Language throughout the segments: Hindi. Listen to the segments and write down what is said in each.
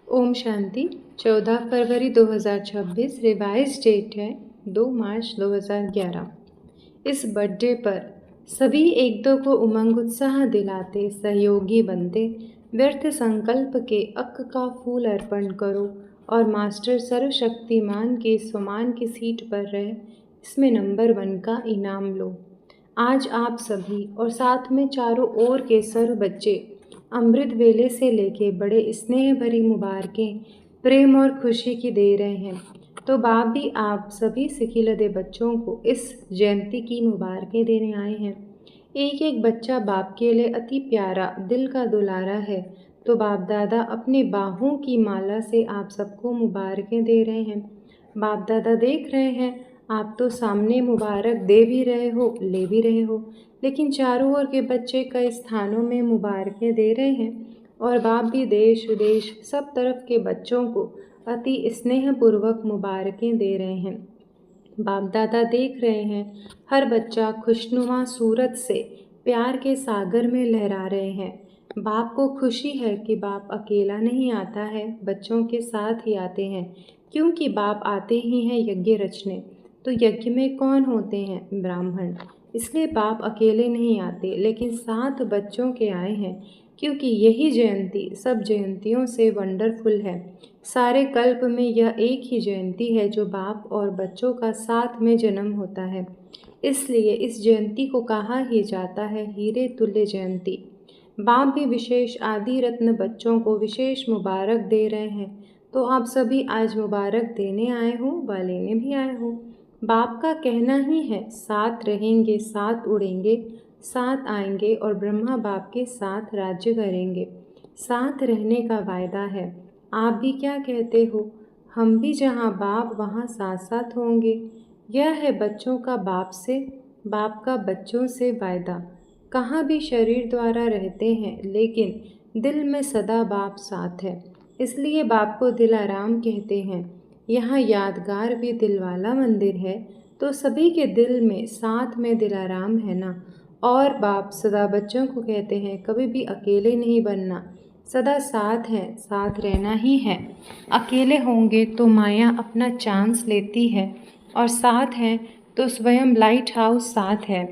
ओम शांति। 14 फरवरी 2026 रिवाइज डेट है 2 मार्च 2011। इस बर्थडे पर सभी एक दो को उमंग उत्साह दिलाते सहयोगी बनते व्यर्थ संकल्प के अक का फूल अर्पण करो और मास्टर सर्वशक्तिमान के स्वमान की सीट पर रहे इसमें नंबर 1 का इनाम लो। आज आप सभी और साथ में चारों ओर के सर्व बच्चे अमृत वेले से लेके बड़े स्नेह भरी मुबारकें प्रेम और खुशी की दे रहे हैं। तो बाप भी आप सभी सिखिलदे बच्चों को इस जयंती की मुबारकें देने आए हैं। एक एक बच्चा बाप के लिए अति प्यारा दिल का दुलारा है। तो बाप दादा अपने बाहों की माला से आप सबको मुबारकें दे रहे हैं। बाप दादा देख रहे हैं आप तो सामने मुबारक दे भी रहे हो ले भी रहे हो, लेकिन चारों ओर के बच्चे कई स्थानों में मुबारकें दे रहे हैं और बाप भी देश विदेश सब तरफ के बच्चों को अति स्नेहपूर्वक मुबारकें दे रहे हैं। बाप दादा देख रहे हैं हर बच्चा खुशनुमा सूरत से प्यार के सागर में लहरा रहे हैं। बाप को खुशी है कि बाप अकेला नहीं आता है, बच्चों के साथ ही आते हैं, क्योंकि बाप आते ही हैं यज्ञ रचने। तो यज्ञ में कौन होते हैं? ब्राह्मण। इसलिए बाप अकेले नहीं आते, लेकिन साथ बच्चों के आए हैं, क्योंकि यही जयंती सब जयंतियों से वंडरफुल है। सारे कल्प में यह एक ही जयंती है जो बाप और बच्चों का साथ में जन्म होता है। इसलिए इस जयंती को कहा ही जाता है हीरे तुल्य जयंती। बाप भी विशेष आदि रत्न बच्चों को विशेष मुबारक दे रहे हैं। तो आप सभी आज मुबारक देने आए हो व लेने भी आए हो। बाप का कहना ही है साथ रहेंगे, साथ उड़ेंगे, साथ आएंगे और ब्रह्मा बाप के साथ राज्य करेंगे। साथ रहने का वायदा है। आप भी क्या कहते हो? हम भी जहाँ बाप वहाँ साथ साथ होंगे। यह है बच्चों का बाप से, बाप का बच्चों से वायदा। कहाँ भी शरीर द्वारा रहते हैं, लेकिन दिल में सदा बाप साथ है। इसलिए बाप को दिलाराम कहते हैं। यहाँ यादगार भी दिलवाला मंदिर है, तो सभी के दिल में साथ में दिलाराम है ना। और बाप सदा बच्चों को कहते हैं कभी भी अकेले नहीं बनना, सदा साथ हैं, साथ रहना ही है। अकेले होंगे तो माया अपना चांस लेती है, और साथ हैं तो स्वयं लाइट हाउस साथ है।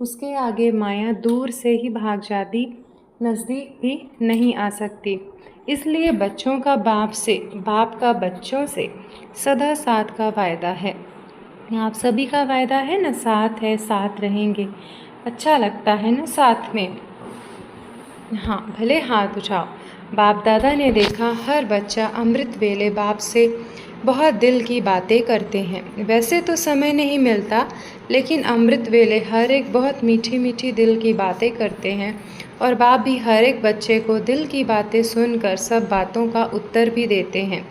उसके आगे माया दूर से ही भाग जाती, नज़दीक भी नहीं आ सकती। इसलिए बच्चों का बाप से, बाप का बच्चों से सदा साथ का वायदा है। आप सभी का वायदा है ना, साथ है, साथ रहेंगे। अच्छा लगता है ना साथ में। हाँ, भले हाथ उठाओ। बाप दादा ने देखा हर बच्चा अमृत वेले बाप से बहुत दिल की बातें करते हैं। वैसे तो समय नहीं मिलता, लेकिन अमृत वेले हर एक बहुत मीठी मीठी दिल की बातें करते हैं, और बाप भी हर एक बच्चे को दिल की बातें सुनकर सब बातों का उत्तर भी देते हैं।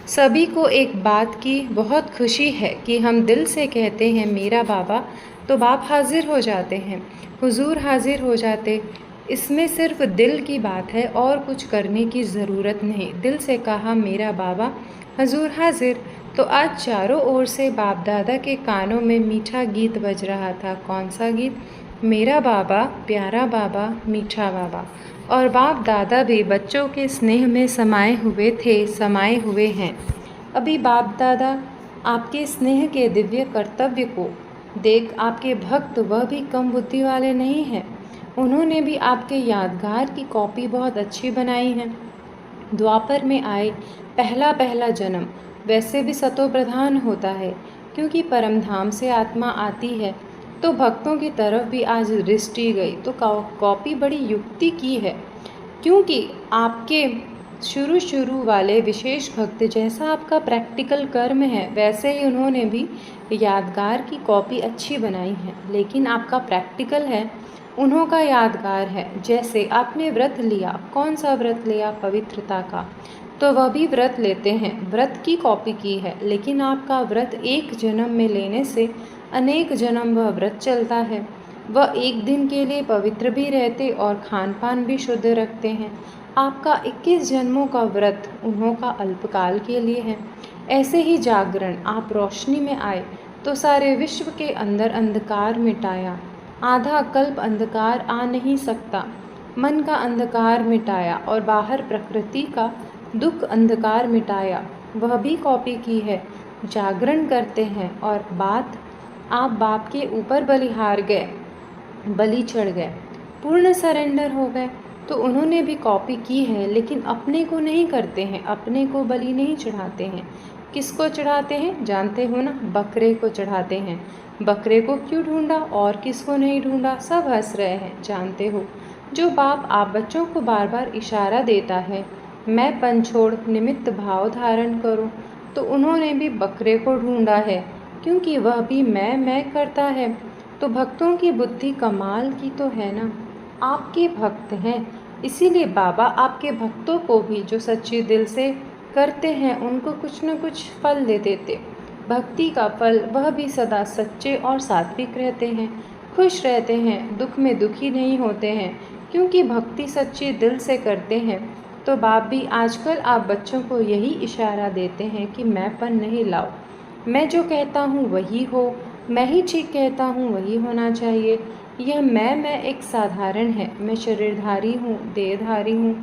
सभी को एक बात की बहुत खुशी है कि हम दिल से कहते हैं मेरा बाबा, तो बाप हाजिर हो जाते हैं, हुजूर हाजिर हो जाते। इसमें सिर्फ दिल की बात है और कुछ करने की ज़रूरत नहीं। दिल से कहा मेरा बाबा, हुजूर हाजिर। तो आज चारों ओर से बाप दादा के कानों में मीठा गीत बज रहा था। कौन सा गीत? मेरा बाबा, प्यारा बाबा, मीठा बाबा। और बाप दादा भी बच्चों के स्नेह में समाये हुए थे, समाये हुए हैं। अभी बाप दादा आपके स्नेह के दिव्य कर्तव्य को देख आपके भक्त वह भी कम बुद्धि वाले नहीं हैं। उन्होंने भी आपके यादगार की कॉपी बहुत अच्छी बनाई है। द्वापर में आए पहला पहला जन्म वैसे भी सतो प्रधान होता है, क्योंकि परमधाम से आत्मा आती है। तो भक्तों की तरफ भी आज दृष्टि गई, तो कॉपी बड़ी युक्ति की है, क्योंकि आपके शुरू वाले विशेष भक्त जैसा आपका प्रैक्टिकल कर्म है, वैसे ही उन्होंने भी यादगार की कॉपी अच्छी बनाई है। लेकिन आपका प्रैक्टिकल है, उन्हों का यादगार है। जैसे आपने व्रत लिया, कौन सा व्रत लिया? पवित्रता का, तो वह भी व्रत लेते हैं, व्रत की कॉपी की है। लेकिन आपका व्रत एक जन्म में लेने से अनेक जन्म वह व्रत चलता है। वह एक दिन के लिए पवित्र भी रहते और खान पान भी शुद्ध रखते हैं। आपका 21 जन्मों का व्रत उन्हों का अल्पकाल के लिए है। ऐसे ही जागरण, आप रोशनी में आए तो सारे विश्व के अंदर अंधकार मिटाया। आधा कल्प अंधकार आ नहीं सकता। मन का अंधकार मिटाया और बाहर प्रकृति का दुख अंधकार मिटाया, वह भी कॉपी की है। जागरण करते हैं और आप बाप के ऊपर बलिहार गए, बलि चढ़ गए, पूर्ण सरेंडर हो गए। तो उन्होंने भी कॉपी की है, लेकिन अपने को नहीं करते हैं, अपने को बलि नहीं चढ़ाते हैं। किसको चढ़ाते हैं जानते हो ना? बकरे को चढ़ाते हैं। बकरे को क्यों ढूंढा और किसको नहीं ढूंढा? सब हंस रहे हैं, जानते हो। जो बाप आप बच्चों को बार बार इशारा देता है, मैं पन छोड़ निमित्त भाव धारण करो, तो उन्होंने भी बकरे को ढूंढा है, क्योंकि वह भी मैं करता है। तो भक्तों की बुद्धि कमाल की तो है ना। आपके भक्त हैं, इसीलिए बाबा आपके भक्तों को भी जो सच्चे दिल से करते हैं उनको कुछ न कुछ फल दे देते। भक्ति का फल वह भी सदा सच्चे और सात्विक रहते हैं, खुश रहते हैं, दुख में दुखी नहीं होते हैं, क्योंकि भक्ति सच्चे दिल से करते हैं। तो बाप भी आजकल आप बच्चों को यही इशारा देते हैं कि मैंपन नहीं लाओ, मैं जो कहता हूँ वही हो, मैं ही ठीक कहता हूँ वही होना चाहिए। यह मैं एक साधारण है, मैं शरीरधारी हूँ, देहधारी हूँ,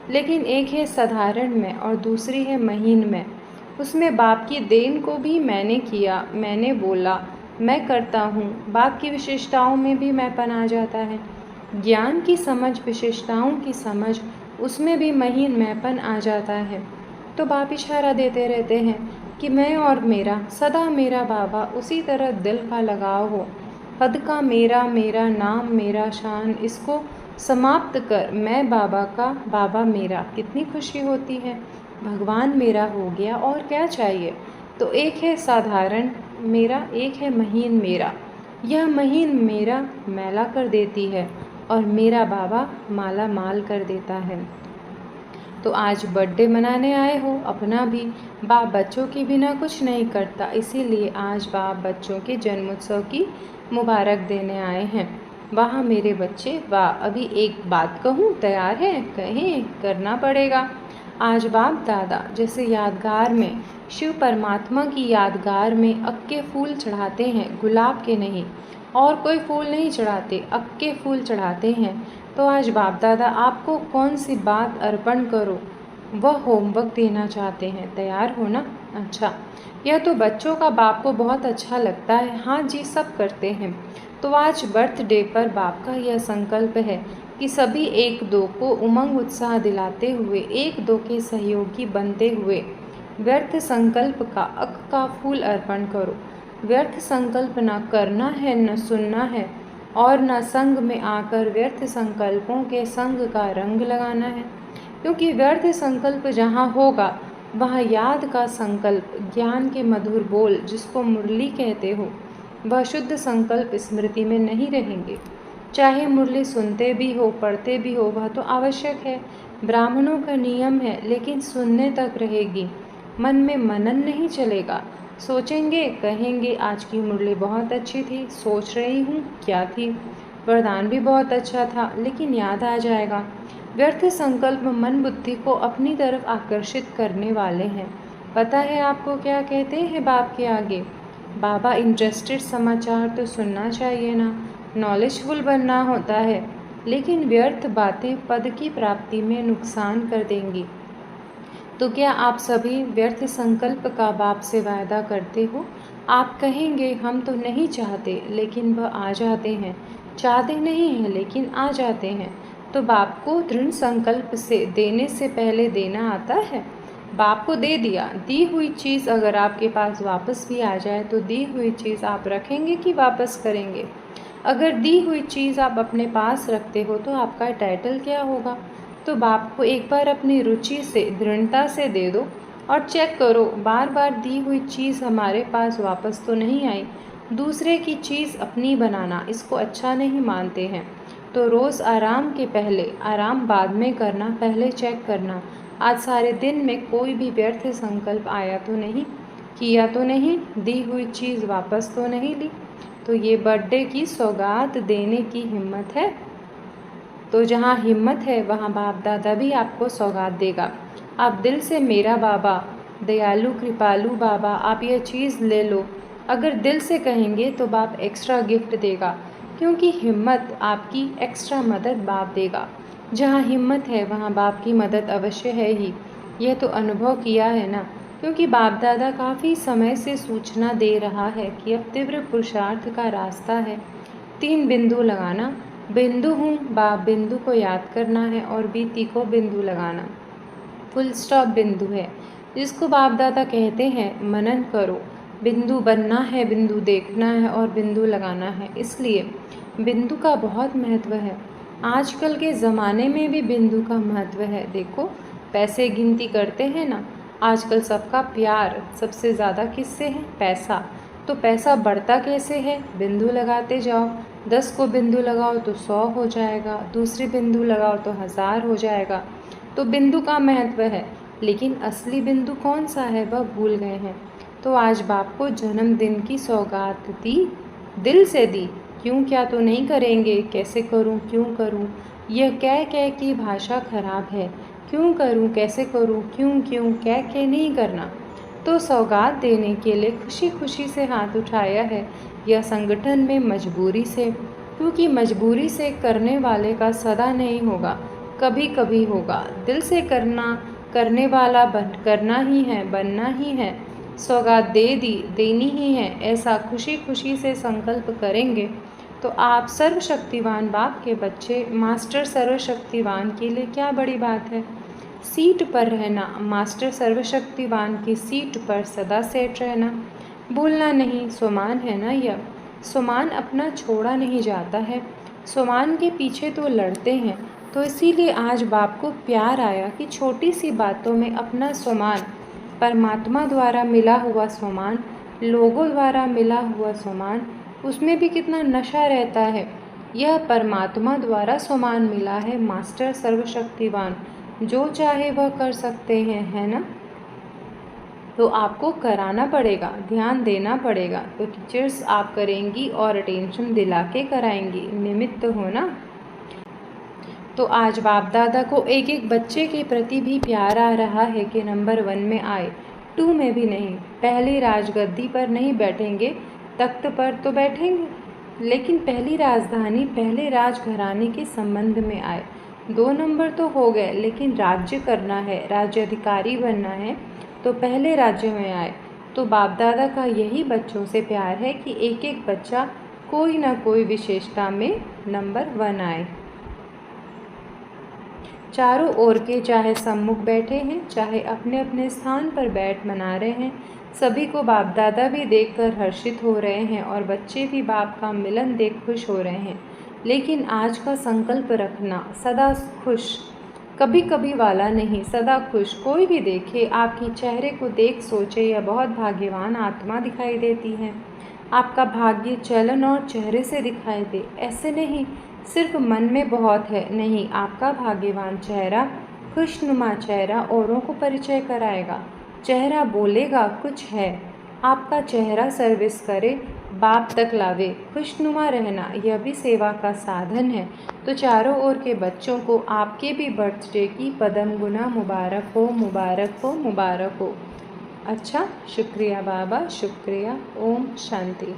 लेकिन एक है साधारण मैं और दूसरी है महीन मैं। उसमें बाप की देन को भी मैंने किया, मैंने बोला, मैं करता हूँ। बाप की विशेषताओं में भी मैंपन आ जाता है। ज्ञान की समझ, विशेषताओं की समझ, उसमें भी महीन मैंपन आ जाता है। तो बाप इशारा देते रहते हैं कि मैं और मेरा, सदा मेरा बाबा, उसी तरह दिल का लगाव हो। हद का मेरा, मेरा नाम, मेरा शान, इसको समाप्त कर मैं बाबा का, बाबा मेरा। कितनी खुशी होती है, भगवान मेरा हो गया, और क्या चाहिए। तो एक है साधारण मेरा, एक है महीन मेरा। यह महीन मेरा मैला कर देती है और मेरा बाबा माला माल कर देता है। तो आज बर्थडे मनाने आए हो अपना भी, बाप बच्चों के बिना कुछ नहीं करता, इसीलिए आज बाप बच्चों के जन्मोत्सव की मुबारक देने आए हैं। वाह मेरे बच्चे वाह। अभी एक बात कहूँ, तैयार है? कहें, करना पड़ेगा। आज बाप दादा जैसे यादगार में, शिव परमात्मा की यादगार में अक्के फूल चढ़ाते हैं, गुलाब के नहीं, और कोई फूल नहीं चढ़ाते, अक्के फूल चढ़ाते हैं। तो आज बाप दादा आपको कौन सी बात अर्पण करो, वह होमवर्क देना चाहते हैं। तैयार हो ना? अच्छा, यह तो बच्चों का बाप को बहुत अच्छा लगता है। हाँ जी, सब करते हैं। तो आज बर्थडे पर बाप का यह संकल्प है कि सभी एक दो को उमंग उत्साह दिलाते हुए, एक दो के सहयोगी बनते हुए व्यर्थ संकल्प का अक का फूल अर्पण करो। व्यर्थ संकल्प न करना है, न सुनना है, और न संग में आकर व्यर्थ संकल्पों के संग का रंग लगाना है। क्योंकि व्यर्थ संकल्प जहाँ होगा वहाँ याद का संकल्प, ज्ञान के मधुर बोल जिसको मुरली कहते हो, वह शुद्ध संकल्प स्मृति में नहीं रहेंगे। चाहे मुरली सुनते भी हो, पढ़ते भी हो, वह तो आवश्यक है, ब्राह्मणों का नियम है, लेकिन सुनने तक रहेगी, मन में मनन नहीं चलेगा। सोचेंगे, कहेंगे आज की मुरली बहुत अच्छी थी, सोच रही हूँ क्या थी, वरदान भी बहुत अच्छा था, लेकिन याद आ जाएगा। व्यर्थ संकल्प मन बुद्धि को अपनी तरफ आकर्षित करने वाले हैं। पता है आपको क्या कहते हैं बाप के आगे? बाबा इंटरेस्टेड समाचार तो सुनना चाहिए ना, नॉलेजफुल बनना होता है, लेकिन व्यर्थ बातें पद की प्राप्ति में नुकसान कर देंगी। तो क्या आप सभी व्यर्थ संकल्प का बाप से वायदा करते हो? आप कहेंगे हम तो नहीं चाहते, लेकिन वह आ जाते हैं। चाहते नहीं हैं, लेकिन आ जाते हैं। तो बाप को दृढ़ संकल्प से देने से पहले देना आता है। बाप को दे दिया, दी हुई चीज़ अगर आपके पास वापस भी आ जाए तो दी हुई चीज़ आप रखेंगे कि वापस करेंगे? अगर दी हुई चीज़ आप अपने पास रखते हो तो आपका टाइटल क्या होगा? तो बाप को एक बार अपनी रुचि से, दृढ़ता से दे दो और चेक करो, बार बार दी हुई चीज़ हमारे पास वापस तो नहीं आई। दूसरे की चीज़ अपनी बनाना, इसको अच्छा नहीं मानते हैं। तो रोज़ आराम के पहले, आराम बाद में करना, पहले चेक करना, आज सारे दिन में कोई भी व्यर्थ संकल्प आया तो नहीं, किया तो नहीं, दी हुई चीज़ वापस तो नहीं ली। तो ये बर्थडे की सौगात देने की हिम्मत है। तो जहाँ हिम्मत है वहाँ बाप दादा भी आपको सौगात देगा। आप दिल से मेरा बाबा, दयालु कृपालु बाबा, आप यह चीज़ ले लो, अगर दिल से कहेंगे तो बाप एक्स्ट्रा गिफ्ट देगा, क्योंकि हिम्मत आपकी एक्स्ट्रा मदद बाप देगा। जहाँ हिम्मत है वहाँ बाप की मदद अवश्य है ही। यह तो अनुभव किया है ना, क्योंकि बाप दादा काफ़ी समय से सूचना दे रहा है कि अब तीव्र पुरुषार्थ का रास्ता है। 3 बिंदु लगाना, बिंदु हूँ बाप बिंदु को याद करना है और बीती को बिंदु लगाना। फुल स्टॉप बिंदु है, जिसको बाप दादा कहते हैं मनन करो। बिंदु बनना है, बिंदु देखना है और बिंदु लगाना है। इसलिए बिंदु का बहुत महत्व है। आजकल के ज़माने में भी बिंदु का महत्व है। देखो, पैसे गिनती करते हैं ना, आजकल सबका प्यार सबसे ज़्यादा किससे है? पैसा। तो पैसा बढ़ता कैसे है? बिंदु लगाते जाओ। 10 को बिंदु लगाओ तो 100 हो जाएगा, दूसरी बिंदु लगाओ तो 1000 हो जाएगा। तो बिंदु का महत्व है, लेकिन असली बिंदु कौन सा है वह भूल गए हैं। तो आज बाप को जन्मदिन की सौगात दी, दिल से दी। क्यों क्या तो नहीं करेंगे, कैसे करूं, क्यों करूं, यह कह की भाषा खराब है। क्यों करूं, कैसे करूं, क्यों क्यों कह के नहीं करना। तो सौगात देने के लिए खुशी खुशी से हाथ उठाया है, यह संगठन में मजबूरी से, क्योंकि मजबूरी से करने वाले का सदा नहीं होगा, कभी कभी होगा। दिल से करने वाला करना ही है, बनना ही है। सौगात देनी ही है, ऐसा खुशी खुशी से संकल्प करेंगे तो आप सर्वशक्तिवान बाप के बच्चे, मास्टर सर्वशक्तिवान के लिए क्या बड़ी बात है। सीट पर रहना, मास्टर सर्वशक्तिवान की सीट पर सदा सेट रहना, भूलना नहीं। स्वमान है ना यह, स्वमान अपना छोड़ा नहीं जाता है, स्वमान के पीछे तो लड़ते हैं। तो इसीलिए आज बाप को प्यार आया कि छोटी सी बातों में अपना स्वमान, परमात्मा द्वारा मिला हुआ स्वमान, लोगों द्वारा मिला हुआ स्वमान, उसमें भी कितना नशा रहता है। यह परमात्मा द्वारा स्वमान मिला है, मास्टर सर्वशक्तिवान, जो चाहे वह कर सकते हैं, है ना। तो आपको कराना पड़ेगा, ध्यान देना पड़ेगा। तो टीचर्स आप करेंगी और अटेंशन दिला के कराएंगी, निमित्त हो ना। तो आज बाप दादा को एक एक बच्चे के प्रति भी प्यार आ रहा है कि नंबर 1 में आए, 2 में भी नहीं। पहली राजगद्दी पर नहीं बैठेंगे, तख्त पर तो बैठेंगे, लेकिन पहली राजधानी, पहले राजघराने के संबंध में आए। 2 नंबर तो हो गए, लेकिन राज्य करना है, राज्य अधिकारी बनना है, तो पहले राज्य में आए। तो बाप दादा का यही बच्चों से प्यार है कि एक एक बच्चा कोई ना कोई विशेषता में नंबर 1 आए। चारों ओर के चाहे सम्मुख बैठे हैं, चाहे अपने अपने स्थान पर बैठ मना रहे हैं, सभी को बाप दादा भी देखकर हर्षित हो रहे हैं और बच्चे भी बाप का मिलन देख खुश हो रहे हैं। लेकिन आज का संकल्प रखना, सदा खुश, कभी कभी वाला नहीं, सदा खुश। कोई भी देखे, आपकी चेहरे को देख सोचे यह बहुत भाग्यवान आत्मा दिखाई देती है। आपका भाग्य चलन और चेहरे से दिखाई दे, ऐसे नहीं सिर्फ मन में बहुत है, नहीं, आपका भाग्यवान चेहरा, खुशनुमा चेहरा औरों को परिचय कराएगा। चेहरा बोलेगा कुछ है, आपका चेहरा सर्विस करे, बाप तक लावे। खुशनुमा रहना यह भी सेवा का साधन है। तो चारों ओर के बच्चों को आपके भी बर्थडे की पदम गुना मुबारक हो, मुबारक हो, मुबारक हो। अच्छा, शुक्रिया बाबा, शुक्रिया। ओम शांति।